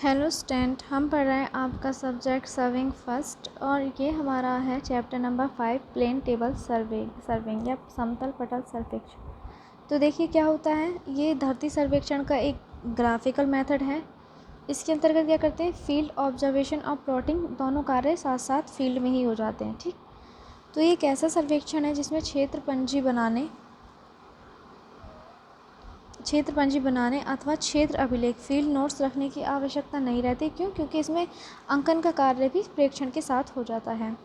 Hello student, हम पढ़ रहे हैं आपका सब्जेक्ट सर्विंग फर्स्ट और ये हमारा है chapter number 5 plane table surveying या समतल पटल सर्वेक्षण। तो देखिए क्या होता है, ये धरती सर्वेक्षण का एक ग्राफिकल मेथड है। इसके अंतर्गत क्या करते हैं, फील्ड ऑब्जर्वेशन और प्लॉटिंग दोनों कार्य साथ साथ फील्ड में ही हो जाते हैं। ठीक, तो ये एक ऐसा सर्वेक्षण है जिसमें क्षेत्र पंजी बनाने अथवा क्षेत्र अभिलेख फील्ड नोट्स रखने की आवश्यकता नहीं रहती। क्यों? क्योंकि इसमें अंकन का कार्य भी प्रेक्षण के साथ हो जाता है।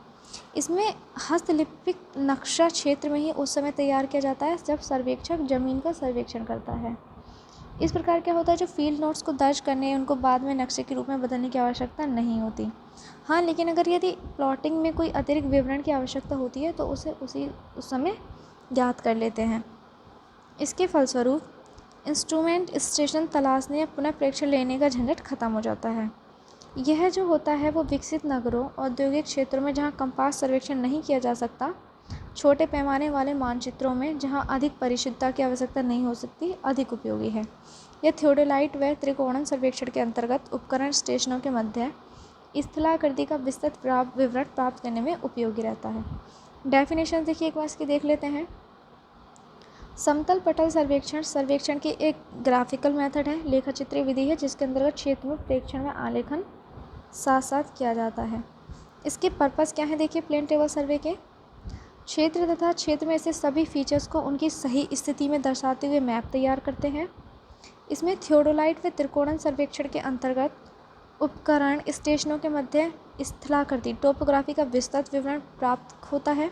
इसमें हस्तलिपिक नक्शा क्षेत्र में ही उस समय तैयार किया जाता है जब सर्वेक्षक जमीन का सर्वेक्षण करता है। इस प्रकार क्या होता है, जो फील्ड नोट्स को दर्ज करने उनको बाद में नक्शे के रूप में बदलने की आवश्यकता नहीं होती। हाँ, लेकिन अगर यदि प्लॉटिंग में कोई अतिरिक्त विवरण की आवश्यकता होती है तो उसे उस समय ज्ञात कर लेते हैं। इसके फलस्वरूप इंस्ट्रूमेंट स्टेशन तलाशने या पुनः प्रेक्षण लेने का झंझट खत्म हो जाता है। यह जो होता है वो विकसित नगरों, औद्योगिक क्षेत्रों में जहाँ कंपास सर्वेक्षण नहीं किया जा सकता, छोटे पैमाने वाले मानचित्रों में जहाँ अधिक परिशुद्धता की आवश्यकता नहीं हो सकती, अधिक उपयोगी है। यह थियोडोलाइट व त्रिकोणन सर्वेक्षण के अंतर्गत उपकरण स्टेशनों के मध्य स्थलाकृति का विस्तृत विवरण प्राप्त करने में उपयोगी रहता है। डेफिनेशन देखिए एक बार इसकी देख लेते हैं। समतल पटल सर्वेक्षण की एक ग्राफिकल मेथड है, लेखाचित्रीय विधि है जिसके अंतर्गत क्षेत्र में प्रेक्षण में आलेखन साथ साथ किया जाता है। इसके पर्पस क्या है, देखिए प्लेन टेबल सर्वे के क्षेत्र तथा क्षेत्र में से सभी फीचर्स को उनकी सही स्थिति में दर्शाते हुए मैप तैयार करते हैं। इसमें थियोडोलाइट व त्रिकोणन सर्वेक्षण के अंतर्गत उपकरण स्टेशनों के मध्य स्थलाकृति टोपोग्राफी का विस्तृत विवरण प्राप्त होता है।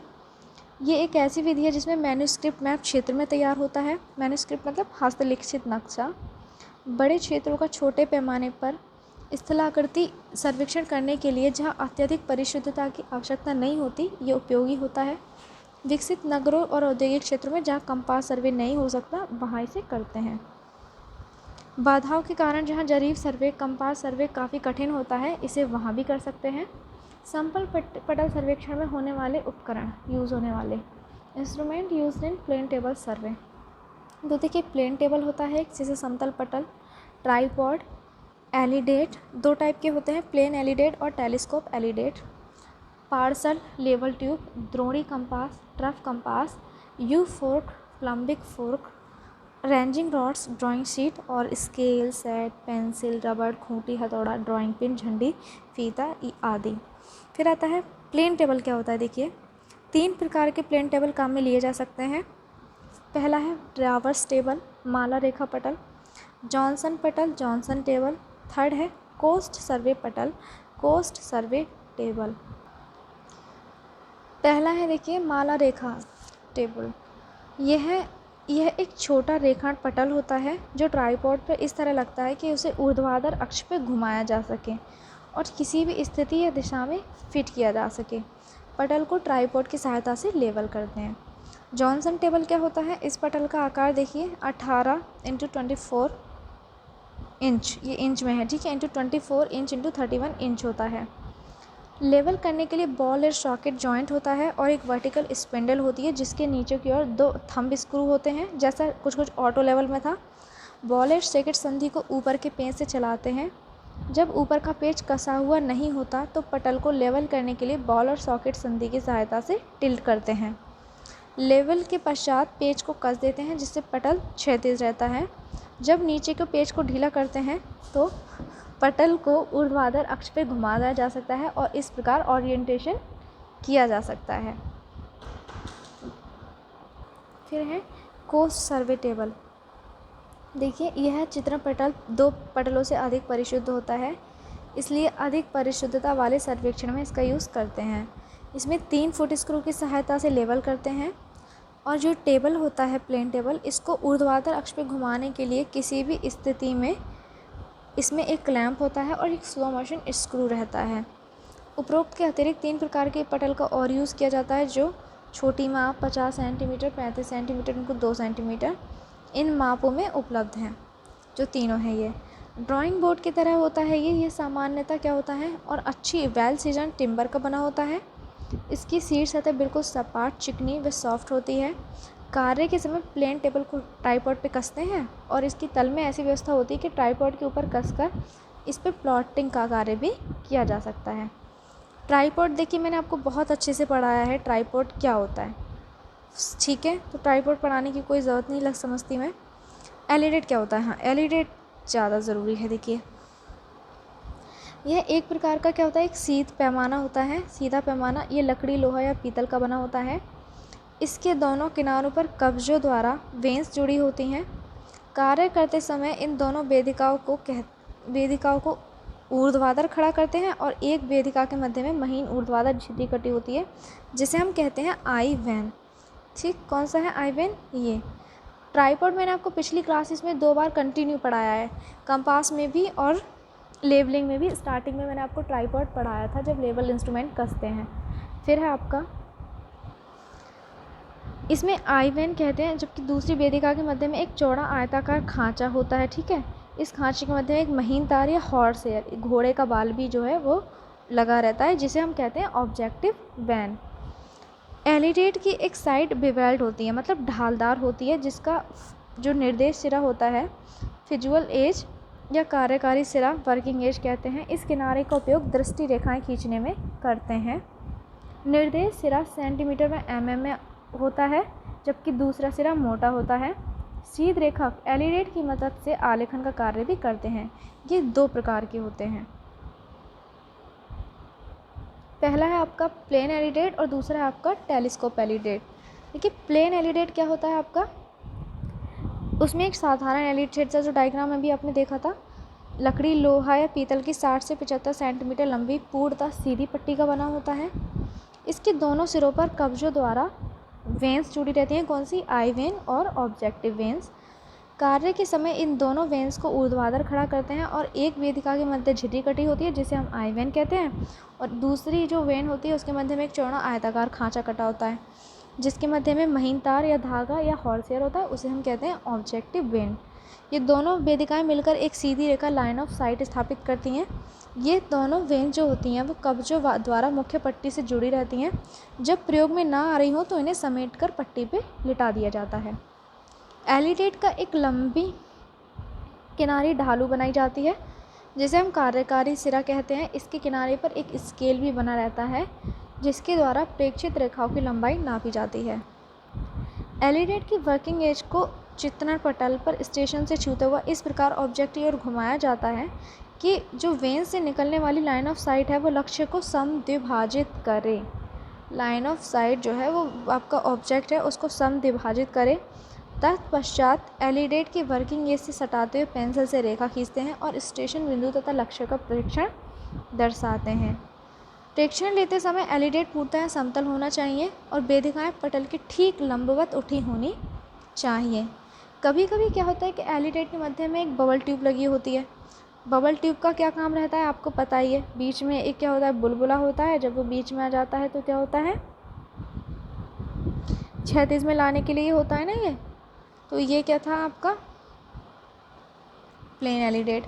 ये एक ऐसी विधि है जिसमें मैन्युस्क्रिप्ट मैप क्षेत्र में तैयार होता है। मैन्युस्क्रिप्ट मतलब हस्तलिखित नक्शा। बड़े क्षेत्रों का छोटे पैमाने पर स्थलाकृति सर्वेक्षण करने के लिए जहाँ अत्यधिक परिशुद्धता की आवश्यकता नहीं होती, ये उपयोगी होता है। विकसित नगरों और औद्योगिक क्षेत्रों में जहाँ कंपास सर्वे नहीं हो सकता, वहाँ इसे करते हैं। बाधाओं के कारण जहाँ जरीब सर्वे, कंपास सर्वे काफ़ी कठिन होता है, इसे वहाँ भी कर सकते हैं। समतल पटल सर्वेक्षण में होने वाले उपकरण, यूज़ होने वाले instrument use in plane table survey. तो देखिए प्लेन टेबल होता है जैसे समतल पटल, ट्राईपॉड, एलिडेट, दो टाइप के होते हैं, प्लेन एलिडेट और टेलीस्कोप एलिडेट। पार्सल, लेवल ट्यूब, द्रोणी compass, trough compass, U fork, plumbing fork, ranging rods, drawing sheet और स्केल, सेट, पेंसिल, रबड़, खूंटी, हथौड़ा, ड्राइंग पिन, झंडी, फीता आदि। फिर आता है प्लेन टेबल। क्या होता है, देखिए 3 प्रकार के प्लेन टेबल काम में लिए जा सकते हैं। पहला है ट्रावर्स टेबल, माला रेखा पटल, जॉनसन पटल, जॉनसन टेबल। थर्ड है कोस्ट सर्वे पटल, कोस्ट सर्वे टेबल। पहला है देखिए माला रेखा टेबल। यह एक छोटा रेखांक पटल होता है जो ट्राईपॉड पर इस तरह लगता है कि उसे ऊर्ध्वाधर अक्ष पर घुमाया जा सके और किसी भी स्थिति या दिशा में फिट किया जा सके। पटल को ट्राईपॉड की सहायता से लेवल करते हैं। जॉनसन टेबल क्या होता है, इस पटल का आकार देखिए 18 × 24 इंच, ये इंच में है, ठीक है, इंटू 24 इंच इंटू 31 इंच होता है। लेवल करने के लिए बॉल और सॉकेट जॉइंट होता है और एक वर्टिकल स्पिंडल होती है जिसके नीचे की ओर 2 थंब स्क्रू होते हैं, जैसा कुछ ऑटो लेवल में था। बॉल और सॉकेट संधि को ऊपर के पेंच से चलाते हैं। जब ऊपर का पेच कसा हुआ नहीं होता तो पटल को लेवल करने के लिए बॉल और सॉकेट संधि की सहायता से टिल्ट करते हैं। लेवल के पश्चात पेच को कस देते हैं जिससे पटल क्षैतिज रहता है। जब नीचे के पेच को ढीला करते हैं तो पटल को ऊर्ध्वाधर अक्ष पर घुमाया जा सकता है और इस प्रकार ओरिएंटेशन किया जा सकता है। फिर है कोस्ट सर्वे टेबल। देखिए यह चित्रण पटल 2 पटलों से अधिक परिशुद्ध होता है, इसलिए अधिक परिशुद्धता वाले सर्वेक्षण में इसका यूज़ करते हैं। इसमें 3 फुट स्क्रू की सहायता से लेवल करते हैं और जो टेबल होता है प्लेन टेबल, इसको ऊर्ध्वाधर अक्ष पर घुमाने के लिए किसी भी स्थिति में इसमें एक क्लैंप होता है और एक स्लो मोशन स्क्रू रहता है। उपरोक्त के अतिरिक्त 3 प्रकार के पटल का और यूज़ किया जाता है जो छोटी माप 50 सेंटीमीटर, 35 सेंटीमीटर, इनको 2 सेंटीमीटर, इन मापों में उपलब्ध हैं। जो तीनों हैं ये ड्राइंग बोर्ड की तरह होता है। ये सामान्यतः क्या होता है और अच्छी वेल सीजन टिम्बर का बना होता है। इसकी शीर्ष सतह बिल्कुल सपाट, चिकनी व सॉफ्ट होती है। कार्य के समय प्लेन टेबल को ट्राईपॉड पे कसते हैं और इसकी तल में ऐसी व्यवस्था होती है कि ट्राईपॉड के ऊपर कसकर इस पर प्लॉटिंग का कार्य भी किया जा सकता है। ट्राइपॉड देखिए मैंने आपको बहुत अच्छे से पढ़ाया है ट्राइपॉड क्या होता है, ठीक है, तो ट्राइपॉड पढ़ाने की कोई ज़रूरत नहीं लग समझती मैं। एलिडेट क्या होता है, हाँ एलिडेट ज़्यादा ज़रूरी है। देखिए यह एक प्रकार का क्या होता है, एक सीध पैमाना होता है, सीधा पैमाना। ये लकड़ी, लोहा या पीतल का बना होता है। इसके दोनों किनारों पर कब्जों द्वारा वेंस जुड़ी होती हैं। कार्य करते समय इन दोनों वेदिकाओं को ऊर्ध्वाधर खड़ा करते हैं और एक वेदिका के मध्य में महीन ऊर्ध्वाधर झिल्ली कटी होती है जिसे हम कहते हैं आई वेन। ठीक, कौन सा है आई वेन, ये ट्राइपॉड मैंने आपको पिछली क्लासेस में 2 बार कंटिन्यू पढ़ाया है, कंपास में भी और लेवलिंग में भी। स्टार्टिंग में मैंने आपको ट्राइपॉड पढ़ाया था जब लेवल इंस्ट्रूमेंट कसते हैं। फिर है आपका, इसमें आई वेन कहते हैं, जबकि दूसरी वेदिका के मध्य में एक चौड़ा आयताकार खांचा होता है। ठीक है, इस खांचे के मध्य में एक महीन तार या हॉर्स हेयर, घोड़े का बाल भी जो है वो लगा रहता है, जिसे हम कहते हैं ऑब्जेक्टिव वेन। एलिडेट की एक साइड बिवेल्ड होती है, मतलब ढालदार होती है, जिसका जो निर्देश सिरा होता है फिजुअल एज या कार्यकारी सिरा, वर्किंग एज कहते हैं। इस किनारे का उपयोग दृष्टि रेखाएं खींचने में करते हैं। निर्देश सिरा सेंटीमीटर में mm में होता है, जबकि दूसरा सिरा मोटा होता है। सीध रेखक एलिडेट की मदद से आलेखन का कार्य भी करते हैं। ये 2 प्रकार के होते हैं, पहला है आपका प्लेन एलिडेट और दूसरा है आपका टेलीस्कोप एलिडेट। देखिए प्लेन एलिडेट क्या होता है आपका, उसमें एक साधारण एलिडेट जो डायग्राम में भी आपने देखा था, लकड़ी, लोहा या पीतल की 60 से 75 सेंटीमीटर लंबी पूर्णतः सीधी पट्टी का बना होता है। इसके दोनों सिरों पर कब्जों द्वारा वेंस जुड़ी रहती हैं, कौन सी, आई वेन और ऑब्जेक्टिव वेंस। कार्य के समय इन दोनों वेंस को ऊर्ध्वाधर खड़ा करते हैं और एक वेदिका के मध्य झिल्ली कटी होती है जिसे हम आई वेन कहते हैं, और दूसरी जो वेन होती है उसके मध्य में एक चौड़ा आयताकार खांचा कटा होता है जिसके मध्य में महीन तार या धागा या हॉर्सहेयर होता है, उसे हम कहते हैं ऑब्जेक्टिव वेन। ये दोनों वेदिकाएं मिलकर एक सीधी रेखा लाइन ऑफ साइट स्थापित करती हैं। ये दोनों वेन जो होती हैं वो कब्जों द्वारा मुख्य पट्टी से जुड़ी रहती हैं। जब प्रयोग में ना आ रही हो तो इन्हें समेटकर पट्टी पे लिटा दिया जाता है। एलिडेट का एक लंबी किनारी ढालू बनाई जाती है जिसे हम कार्यकारी सिरा कहते हैं। इसके किनारे पर एक स्केल भी बना रहता है जिसके द्वारा प्रेक्षित रेखाओं की लंबाई नापी जाती है। एलिडेट की वर्किंग एज को चित्रण पटल पर स्टेशन से छूते हुआ इस प्रकार ऑब्जेक्ट की ओर घुमाया जाता है कि जो वेन से निकलने वाली लाइन ऑफ साइट है वो लक्ष्य को समद्विभाजित करे। लाइन ऑफ साइट जो है वो आपका ऑब्जेक्ट है उसको समद्विभाजित करे। तत्पश्चात एलिडेट की वर्किंग एज से सटाते हुए पेंसिल से रेखा खींचते हैं और स्टेशन बिंदु तथा लक्ष्य का प्रेक्षण दर्शाते हैं। प्रेक्षण लेते समय एलिडेट पूर्णतः समतल होना चाहिए और वेदिकाएं पटल के ठीक लंबवत उठी होनी चाहिए। कभी कभी क्या होता है कि एलिडेट के मध्य में एक बबल ट्यूब लगी होती है। बबल ट्यूब का क्या काम रहता है आपको पता ही है, बीच में एक क्या होता है, बुलबुला होता है। जब वो बीच में आ जाता है तो क्या होता है, क्षैतिज में लाने के लिए होता है ना ये। तो ये क्या था आपका प्लेन एलिडेट।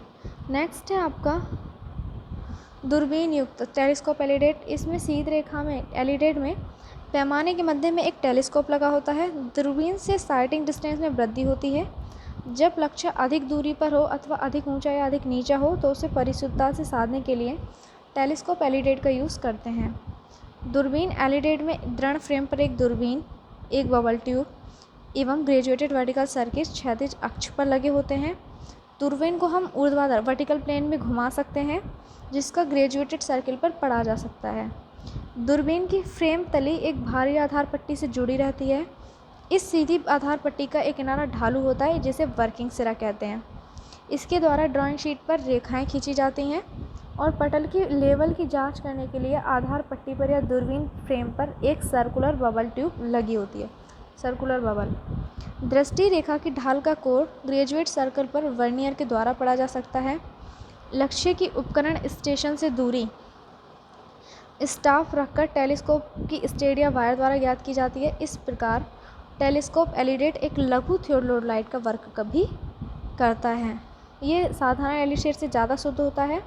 नेक्स्ट है आपका दूरबीन युक्त टेलीस्कोप एलिडेट। इसमें सीध रेखा में एलिडेट में पैमाने के मध्य में एक टेलीस्कोप लगा होता है। दूरबीन से साइटिंग डिस्टेंस में वृद्धि होती है। जब लक्ष्य अधिक दूरी पर हो अथवा अधिक ऊंचा या अधिक नीचा हो तो उसे परिशुद्धता से साधने के लिए टेलीस्कोप एलिडेट का यूज़ करते हैं। दूरबीन एलिडेट में दृढ़ फ्रेम पर एक दूरबीन, एक बबल ट्यूब एवं ग्रेजुएटेड वर्टिकल सर्किट क्षैतिज अक्ष पर लगे होते हैं। दूरबीन को हम ऊर्ध्वाधर वर्टिकल प्लेन में घुमा सकते हैं जिसका ग्रेजुएटेड सर्किल पर पड़ा जा सकता है। दूरबीन की फ्रेम तली एक भारी आधार पट्टी से जुड़ी रहती है। इस सीधी आधार पट्टी का एक किनारा ढालू होता है जिसे वर्किंग सिरा कहते हैं। इसके द्वारा ड्राइंग शीट पर रेखाएं खींची जाती हैं और पटल की लेवल की जांच करने के लिए आधार पट्टी पर या दूरबीन फ्रेम पर एक सर्कुलर बबल ट्यूब लगी होती है, सर्कुलर बबल। दृष्टि रेखा की ढाल का कोण ग्रेजुएट सर्कल पर वर्नियर के द्वारा पढ़ा जा सकता है। लक्ष्य की उपकरण स्टेशन से दूरी स्टाफ रखकर टेलीस्कोप की स्टेडिया वायर द्वारा ज्ञात की जाती है। इस प्रकार टेलीस्कोप एलिडेट एक लघु थियोडोलाइट का वर्क भी करता है। ये साधारण एलिडेट से ज़्यादा शुद्ध होता है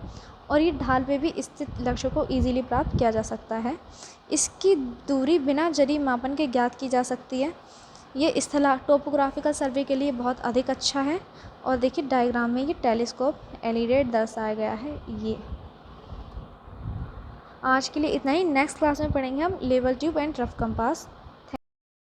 और ये ढाल पे भी स्थित लक्ष्य को इजीली प्राप्त किया जा सकता है। इसकी दूरी बिना जरी मापन के ज्ञात की जा सकती है। ये स्थला टोपोग्राफिकल सर्वे के लिए बहुत अधिक अच्छा है और देखिए डायग्राम में ये टेलीस्कोप एलिडेट दर्शाया गया है ये। आज के लिए इतना ही। नेक्स्ट क्लास में पढ़ेंगे हम level tube and rough compass.